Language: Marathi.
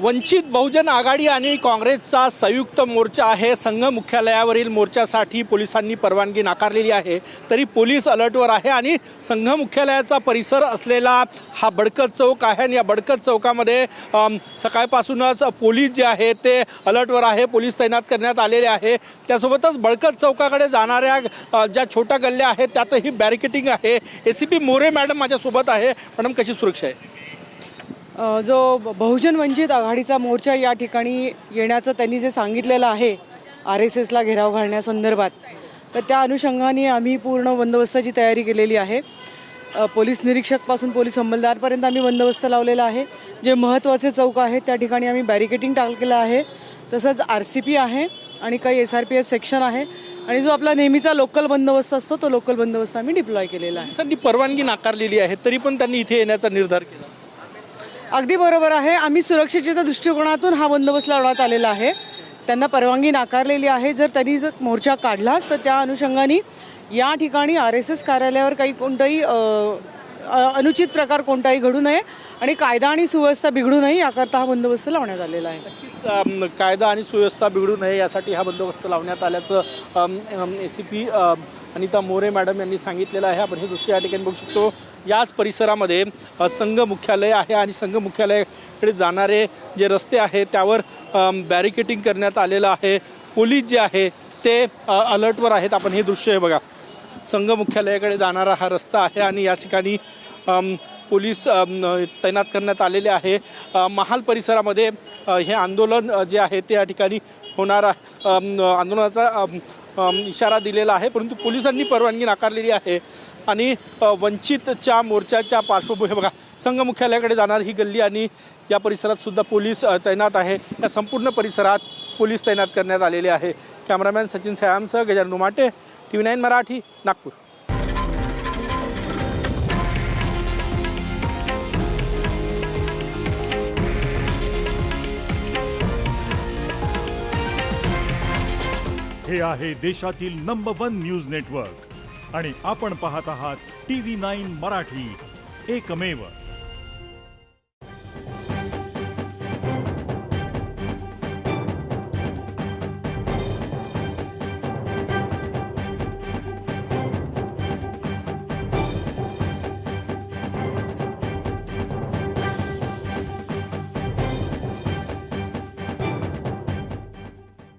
वंचित बहुजन आघाडी आणि काँग्रेसचा संयुक्त मोर्चा आहे। संघ मुख्यालयावरील मोर्चासाठी पोलिसांनी परवानगी नाकारलेली आहे, तरी पोलीस अलर्टवर आहे आणि संघ मुख्यालयाचा परिसर असलेला हा बडकत चौक आहे आणि या बडकत चौकामध्ये सकाळपासूनच पोलीस जे आहे ते अलर्टवर आहे, पोलीस तैनात करण्यात आलेले आहे। त्यासोबतच बडकत चौकाकडे जाणाऱ्या ज्या छोट्या गल्ल्या आहेत त्यातही बॅरिकेटिंग आहे। ACP मोरे मॅडम माझ्यासोबत आहे। मॅडम, कशी सुरक्षा आहे? जो बहुजन वंचित आघाडीचा मोर्चा या ठिकाणी येण्याचं त्यांनी जे सांगितलेलं आहे RSSला घेराव घालण्यासंदर्भात, तर त्या अनुषंगाने आम्ही पूर्ण बंदोबस्ताची तयारी केलेली आहे। पोलीस निरीक्षकपासून पोलीस अंमलदारपर्यंत आम्ही बंदोबस्त लावलेला आहे। जे महत्त्वाचे चौक आहेत त्या ठिकाणी आम्ही बॅरिकेटिंग टाकलेलं आहे। तसंच RCP आहे आणि काही SRPF सेक्शन आहे आणि जो आपला नेहमीचा लोकल बंदोबस्त असतो तो लोकल बंदोबस्त आम्ही डिप्लॉय केलेला आहे। त्यांनी परवानगी नाकारलेली आहे, तरी पण त्यांनी इथे येण्याचा निर्धार केला। अगदी बरोबर आहे। आम्ही सुरक्षेच्या दृष्टिकोनातून हा बंदोबस्त लावण्यात आलेला आहे। त्यांना परवानगी नाकारलेली आहे। जर त्यांनी मोर्चा काढलाच तर त्या अनुषंगाने या ठिकाणी RSS कार्यालयावर काही कोणताही अनुचित प्रकार कोणताही घडू नये आणि कायदा आणि सुव्यवस्था बिघडू नये याकरता हा बंदोबस्त लावण्यात आलेला आहे। कायदा आणि सुव्यवस्था बिघडू नये यासाठी हा बंदोबस्त लावण्यात आल्याचं ACP अनिता मोरे मॅडम यांनी सांगितलेलं आहे। आपण हे दृश्य या ठिकाणी बघू शकतो। याच परिसरामध्ये संघ मुख्यालय आहे आणि संघ मुख्यालयाकडे जाणारे जे रस्ते आहेत त्यावर बॅरिकेटिंग करण्यात आलेलं आहे। पोलीस जे आहे ते अलर्टवर आहेत। आपण हे दृश्य आहे बघा, संघ मुख्यालयाकडे जाणारा हा रस्ता आहे आणि या ठिकाणी पोलीस तैनात करण्यात आलेले आहे। महाल परिसरामध्ये हे आंदोलन जे आहे ते या ठिकाणी होणारा आंदोलनाचा इशारा दिलेला आहे, परंतु पोलिसांनी परवानगी नाकारलेली आहे। आणि वंचितच्या मोर्चाच्या पार्श्वभूमी बघा, संघ मुख्यालयाकडे जाणार ही गल्ली आणि या परिसरात सुद्धा पोलीस तैनात आहे। या संपूर्ण परिसरात पोलीस तैनात करण्यात आलेले आहे। कॅमेरामॅन सचिन सयामसह गजानन उमाटे, TV9 मराठी, नागपूर। हे आहे देशातील नंबर 1 न्यूज नेटवर्क आणि आपण पाहत आहात TV9 मराठी, एकमेव।